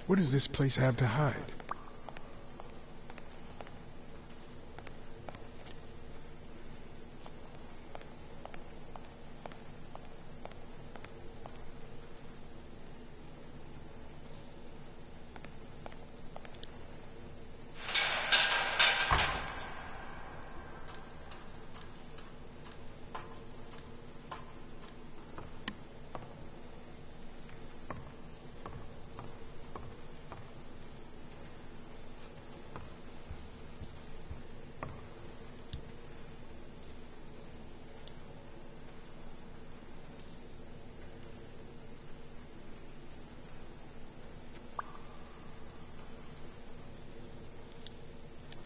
What does this place have to hide?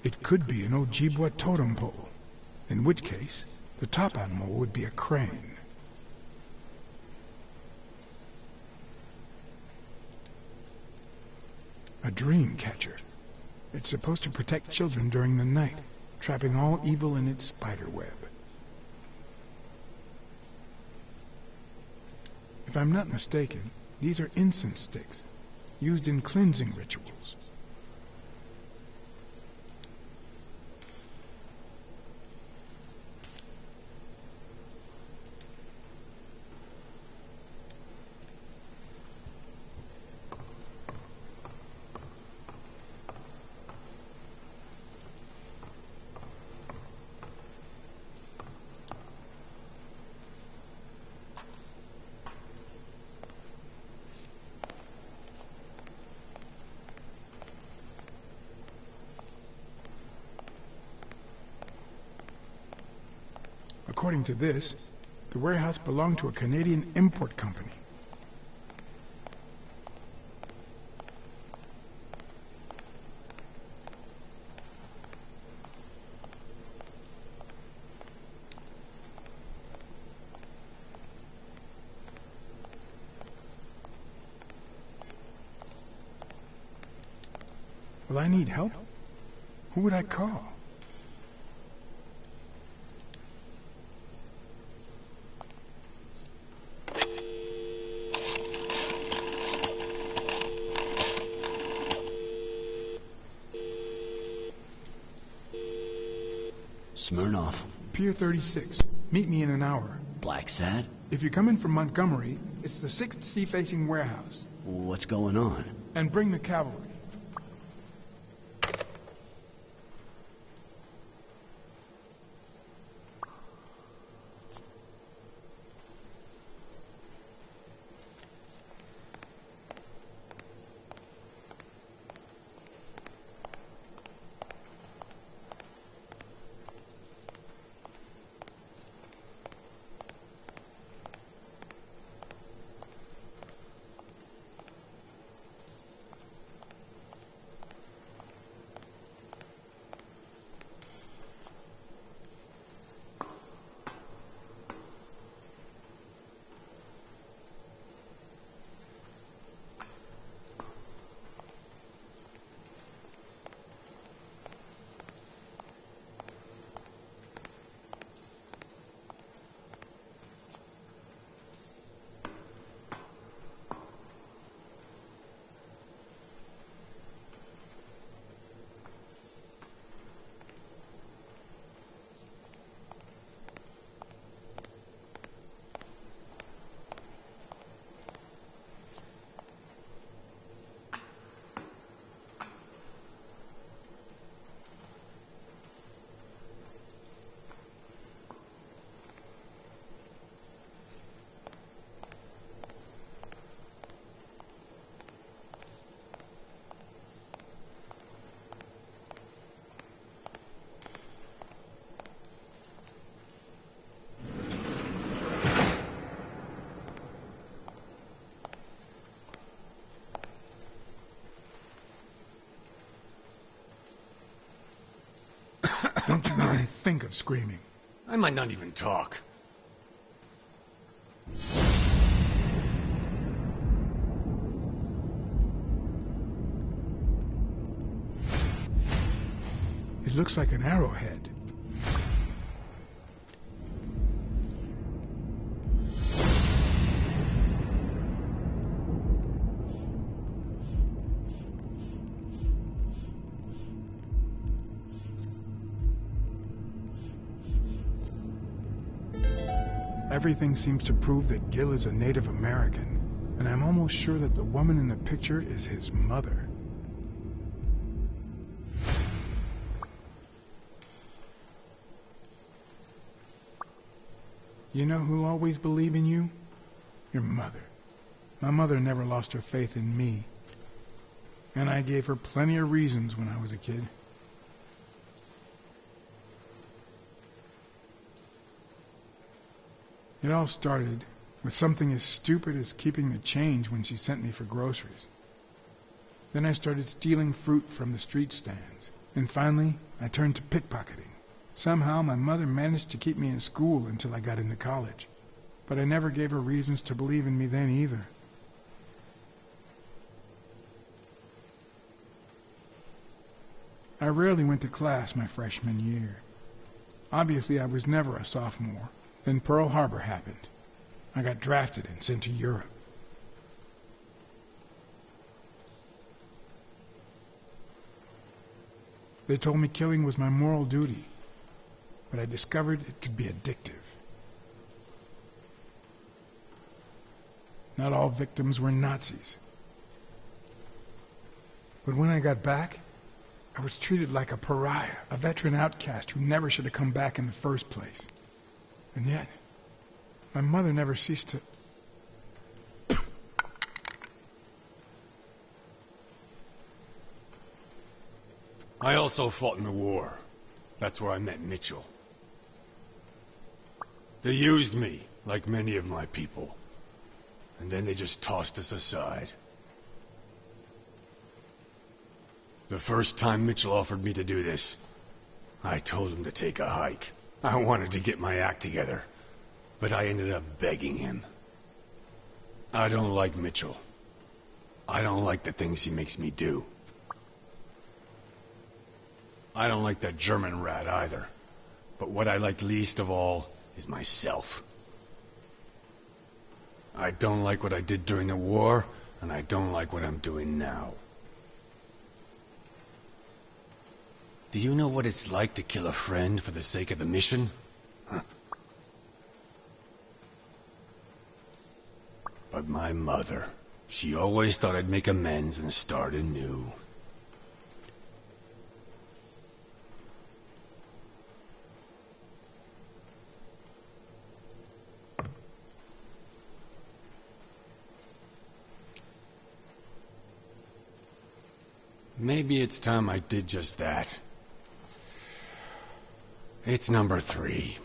It could be an Ojibwa totem pole, in which case, the top animal would be a crane. A dream catcher. It's supposed to protect children during the night, trapping all evil in its spider web. If I'm not mistaken, these are incense sticks, used in cleansing rituals. According to this, the warehouse belonged to a Canadian import company. Will I need help? Who would I call? Smirnoff. Pier 36. Meet me in an hour. Blacksad? If you're coming from Montgomery, it's the 6th sea-facing warehouse. What's going on? And bring the cavalry. Don't you even think of screaming. I might not even talk. It looks like an arrowhead. Everything seems to prove that Gil is a Native American, and I'm almost sure that the woman in the picture is his mother. You know who'll always believe in you? Your mother. My mother never lost her faith in me, and I gave her plenty of reasons when I was a kid. It all started with something as stupid as keeping the change when she sent me for groceries. Then I started stealing fruit from the street stands, and finally I turned to pickpocketing. Somehow my mother managed to keep me in school until I got into college, but I never gave her reasons to believe in me then either. I rarely went to class my freshman year. Obviously I was never a sophomore. Then Pearl Harbor happened. I got drafted and sent to Europe. They told me killing was my moral duty, but I discovered it could be addictive. Not all victims were Nazis. But when I got back, I was treated like a pariah, a veteran outcast who never should have come back in the first place. And yet, my mother never ceased to... I also fought in the war. That's where I met Mitchell. They used me, like many of my people. And then they just tossed us aside. The first time Mitchell offered me to do this, I told him to take a hike. I wanted to get my act together, but I ended up begging him. I don't like Mitchell. I don't like the things he makes me do. I don't like that German rat either. But what I like least of all is myself. I don't like what I did during the war, and I don't like what I'm doing now. Do you know what it's like to kill a friend for the sake of the mission? Huh. But my mother, she always thought I'd make amends and start anew. Maybe it's time I did just that. It's number 3.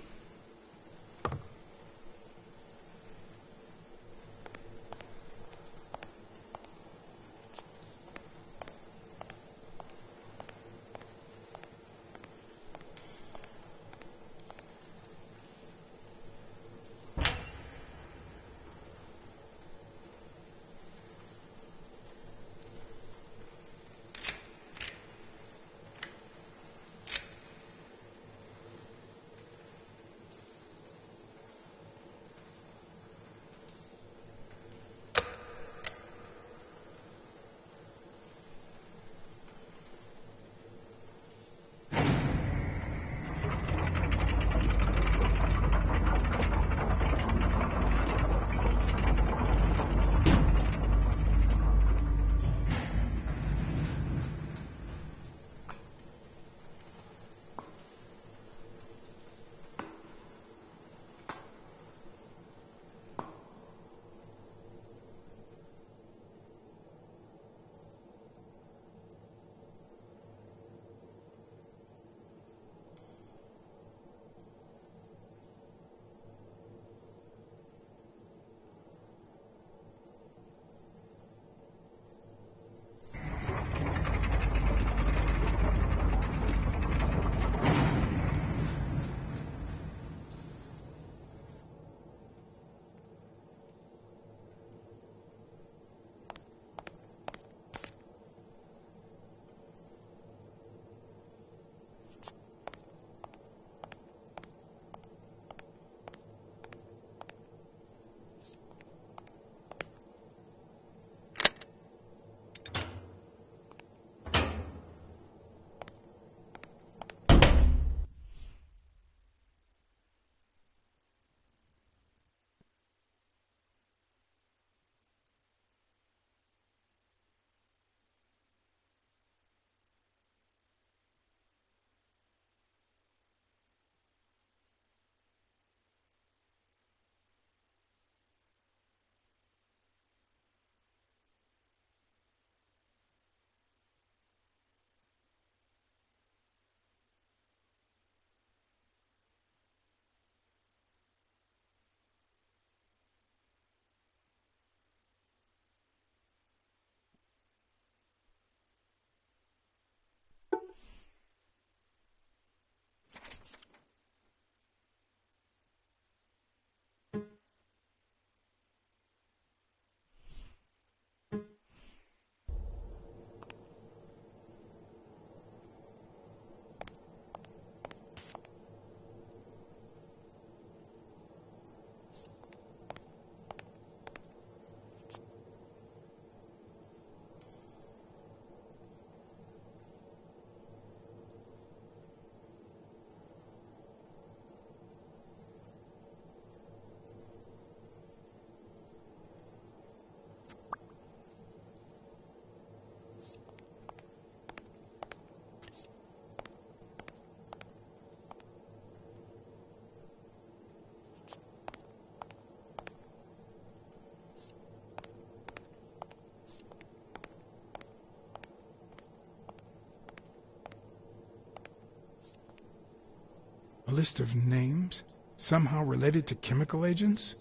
A list of names, somehow related to chemical agents?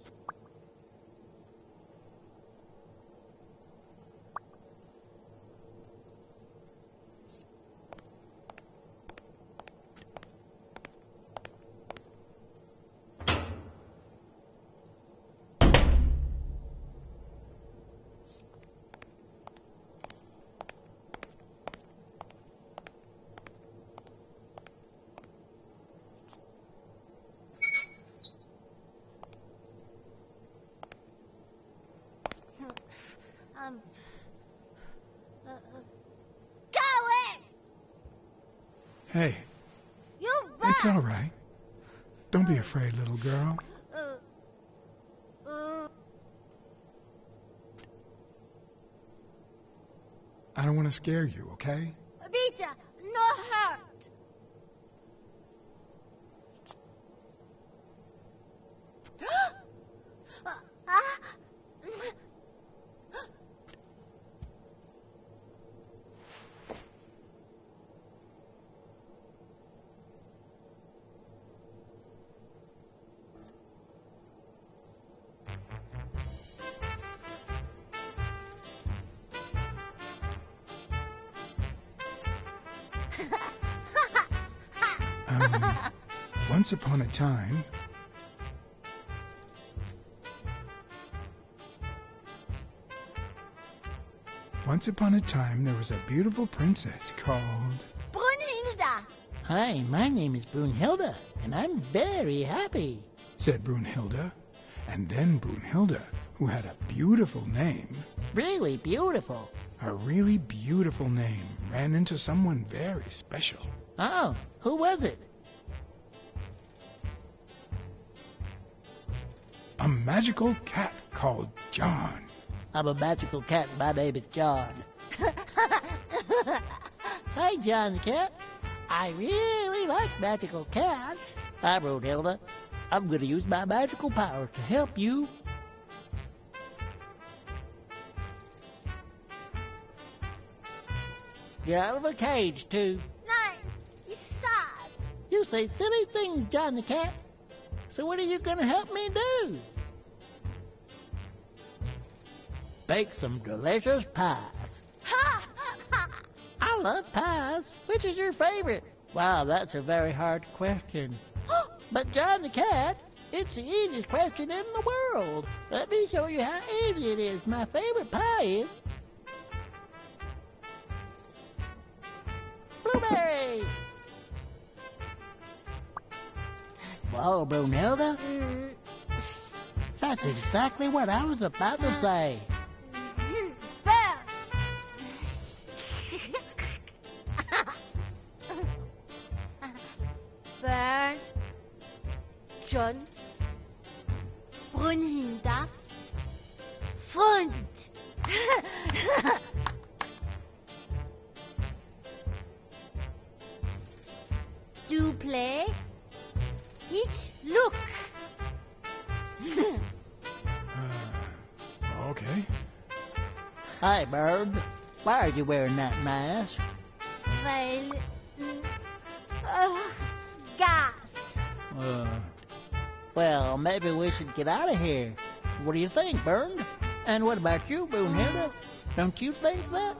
Go away! Hey, You it's back! all right. Don't be afraid, little girl. I don't want to scare you, okay? Peter, no hurt. Once upon a time... Once upon a time, there was a beautiful princess called... Brunhilda. Hi, my name is Brunhilde, and I'm very happy. said Brunhilde. And then Brunhilde, who had a beautiful name, Really beautiful. a really beautiful name, ran into someone very special. Oh, who was it? A magical cat called John. I'm a magical cat, and my name is John. Hi, John the cat. I really like magical cats. Hi, Brunhilde. I'm going to use my magical power to help you. Get out of a cage, too. Nein, he's sad. You say silly things, John the cat. So what are you going to help me do? Bake some delicious pies. Ha! I love pies. Which is your favorite? Wow, that's a very hard question. But John the cat, it's the easiest question in the world. Let me show you how easy it is. My favorite pie is blueberry. Whoa, Brunhilde, that's exactly what I was about to say. Bear. Bernd, John, Brunhilda, Freund. Do play. Each look. Okay. Hi, Bird. Why are you wearing that mask? Weil. Gas. Well, maybe we should get out of here. What do you think, Bird? And what about you, Brunhilde? Don't you think that?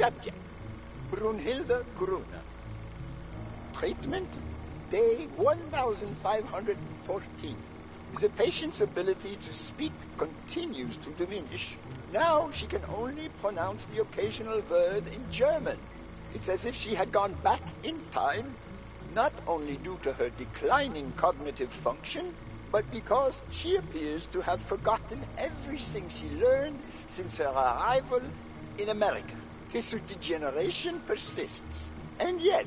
Subject, Brunhilde Gruner. Treatment, day 1514. The patient's ability to speak continues to diminish. Now she can only pronounce the occasional word in German. It's as if she had gone back in time, not only due to her declining cognitive function, but because she appears to have forgotten everything she learned since her arrival in America. This degeneration persists, and yet,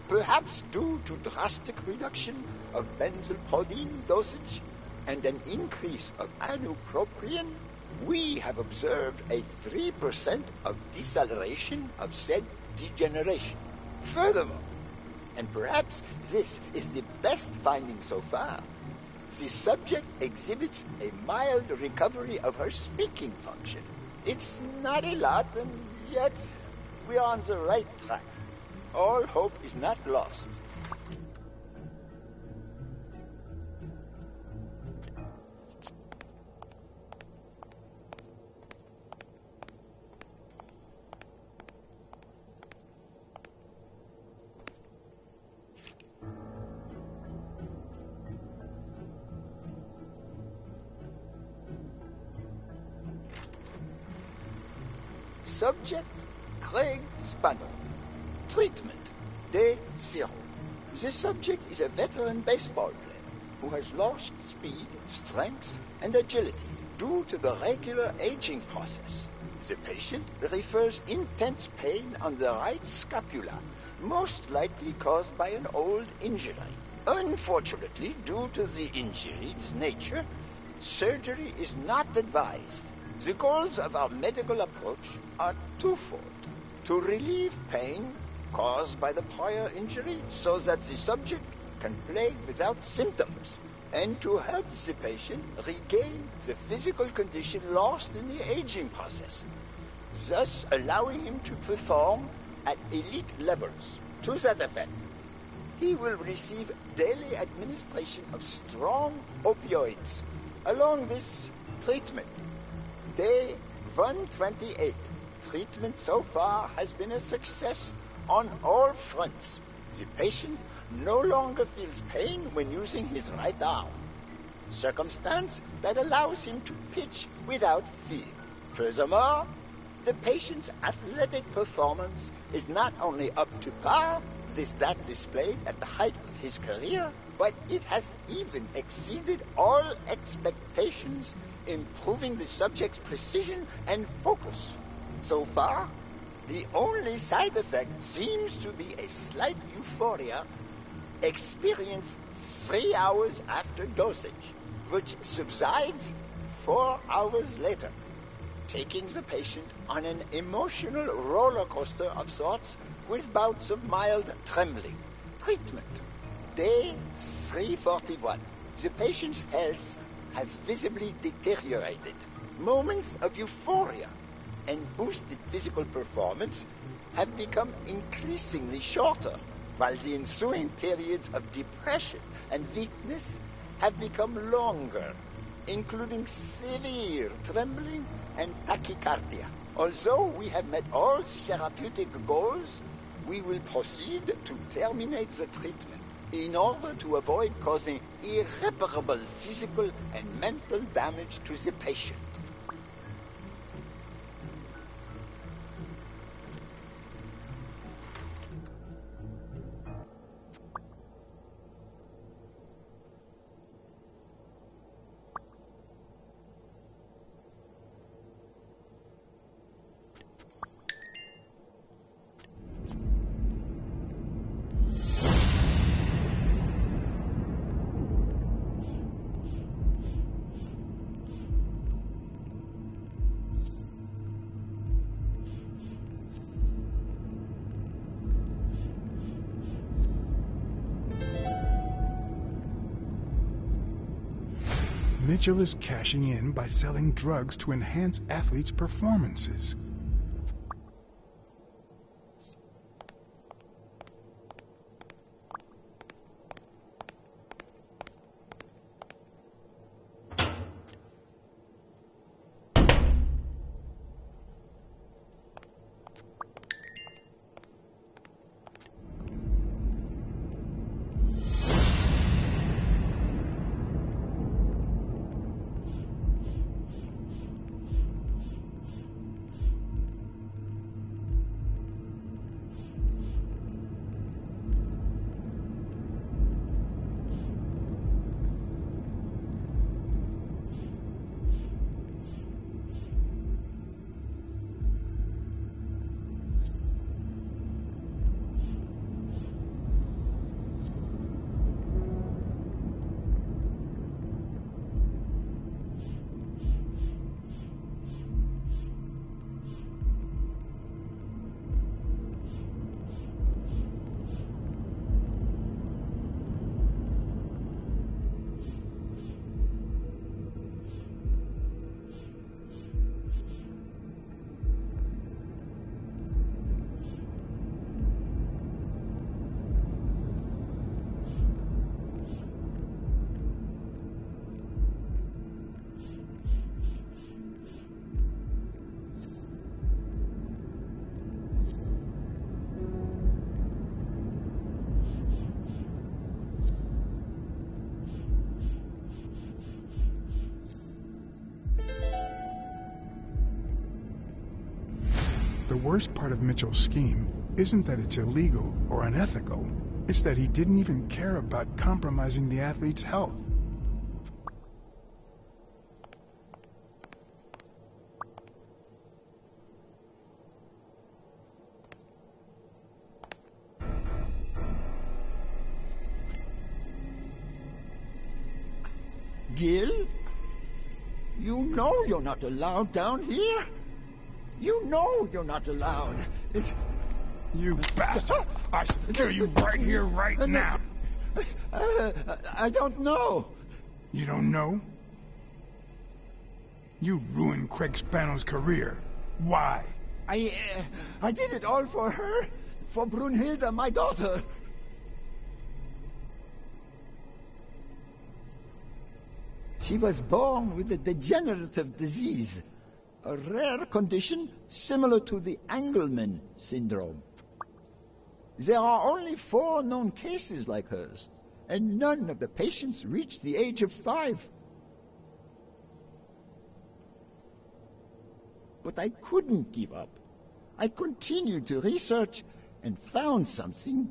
perhaps due to drastic reduction of benzylprodine dosage and an increase of anupropion, we have observed a 3% of deceleration of said degeneration. Furthermore, and perhaps this is the best finding so far, the subject exhibits a mild recovery of her speaking function. It's not a lot, and yet we are on the right track. All hope is not lost. Subject, Craig Spano. Treatment, day 0. The subject is a veteran baseball player who has lost speed, strength, and agility due to the regular aging process. The patient refers intense pain on the right scapula, most likely caused by an old injury. Unfortunately, due to the injury's nature, surgery is not advised. The goals of our medical approach are twofold: to relieve pain caused by the prior injury so that the subject can play without symptoms, and to help the patient regain the physical condition lost in the aging process, thus allowing him to perform at elite levels. To that effect, he will receive daily administration of strong opioids. Along this treatment, day 128, treatment so far has been a success on all fronts. The patient no longer feels pain when using his right arm, circumstance that allows him to pitch without fear. Furthermore, the patient's athletic performance is not only up to par with that displayed at the height of his career, but it has even exceeded all expectations, improving the subject's precision and focus. So far, the only side effect seems to be a slight euphoria experienced 3 hours after dosage, which subsides 4 hours later, taking the patient on an emotional roller coaster of sorts with bouts of mild trembling. Treatment, day 341. The patient's health has visibly deteriorated. Moments of euphoria and boosted physical performance have become increasingly shorter, while the ensuing periods of depression and weakness have become longer, including severe trembling and tachycardia. Although we have met all therapeutic goals, we will proceed to terminate the treatment in order to avoid causing irreparable physical and mental damage to the patient. Mitchell is cashing in by selling drugs to enhance athletes' performances. worst part of Mitchell's scheme isn't that it's illegal or unethical. It's that he didn't even care about compromising the athlete's health. Gil? You know you're not allowed down here. You know you're not allowed. You bastard! I steal you right here, right now! I don't know. You don't know? You ruined Craig Spano's career. Why? I did it all for her. For Brunhilde, my daughter. She was born with a degenerative disease, a rare condition similar to the Angelman syndrome. There are only 4 known cases like hers, and none of the patients reach the age of 5. But I couldn't give up. I continued to research and found something.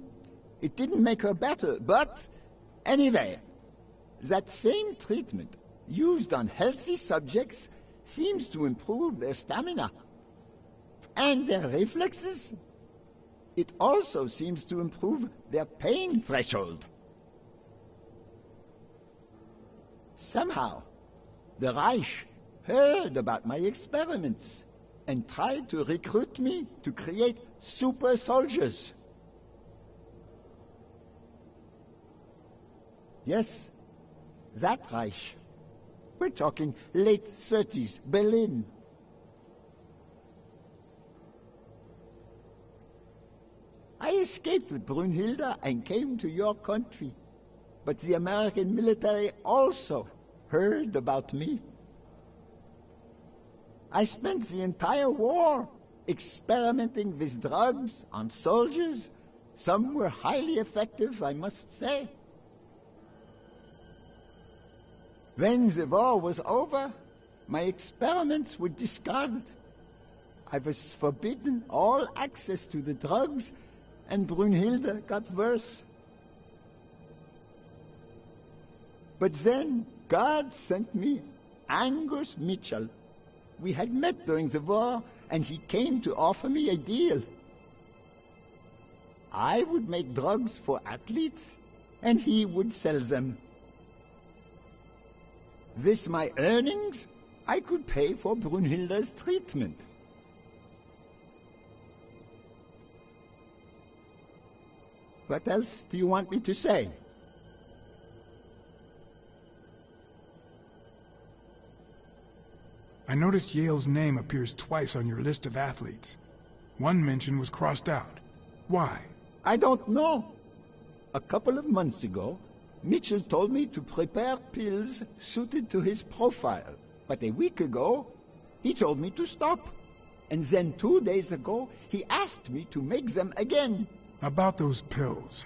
It didn't make her better, but anyway, that same treatment used on healthy subjects seems to improve their stamina and their reflexes. It also seems to improve their pain threshold. Somehow, the Reich heard about my experiments and tried to recruit me to create super soldiers. Yes, that Reich. We're talking late 30s, Berlin. I escaped with Brunhilde and came to your country. But the American military also heard about me. I spent the entire war experimenting with drugs on soldiers. Some were highly effective, I must say. When the war was over, my experiments were discarded. I was forbidden all access to the drugs, and Brunhilde got worse. But then God sent me Angus Mitchell. We had met during the war, and he came to offer me a deal. I would make drugs for athletes, and he would sell them. With my earnings, I could pay for Brunhilde's treatment. What else do you want me to say? I noticed Yale's name appears twice on your list of athletes. One mention was crossed out. Why? I don't know. A couple of months ago, Mitchell told me to prepare pills suited to his profile. But a week ago, he told me to stop. And then 2 days ago, he asked me to make them again. About those pills.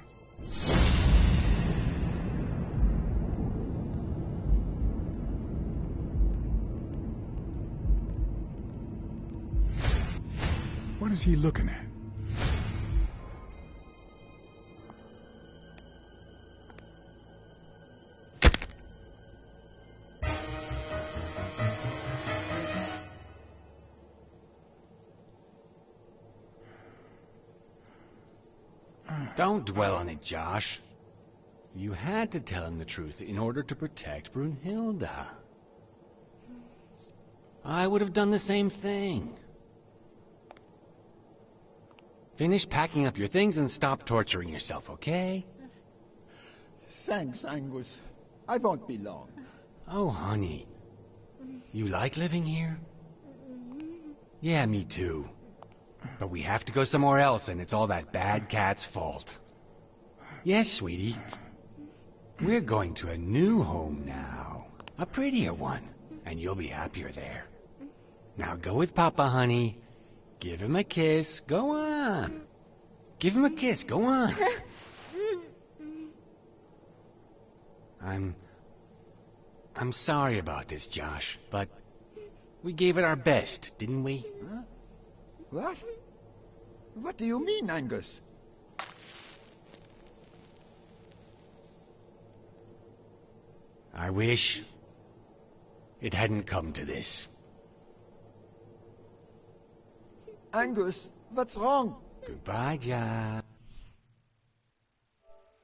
What is he looking at? Don't dwell on it, Josh. You had to tell him the truth in order to protect Brunhilde. I would have done the same thing. Finish packing up your things and stop torturing yourself, okay? Thanks, Angus. I won't be long. Oh, honey. You like living here? Yeah, me too. But we have to go somewhere else, and it's all that bad cat's fault. Yes, sweetie. We're going to a new home now. A prettier one. And you'll be happier there. Now go with Papa, honey. Give him a kiss. Go on. Give him a kiss. Go on. I'm sorry about this, Josh, but we gave it our best, didn't we? Huh? What? What do you mean, Angus? I wish it hadn't come to this. Angus, what's wrong? Goodbye, John.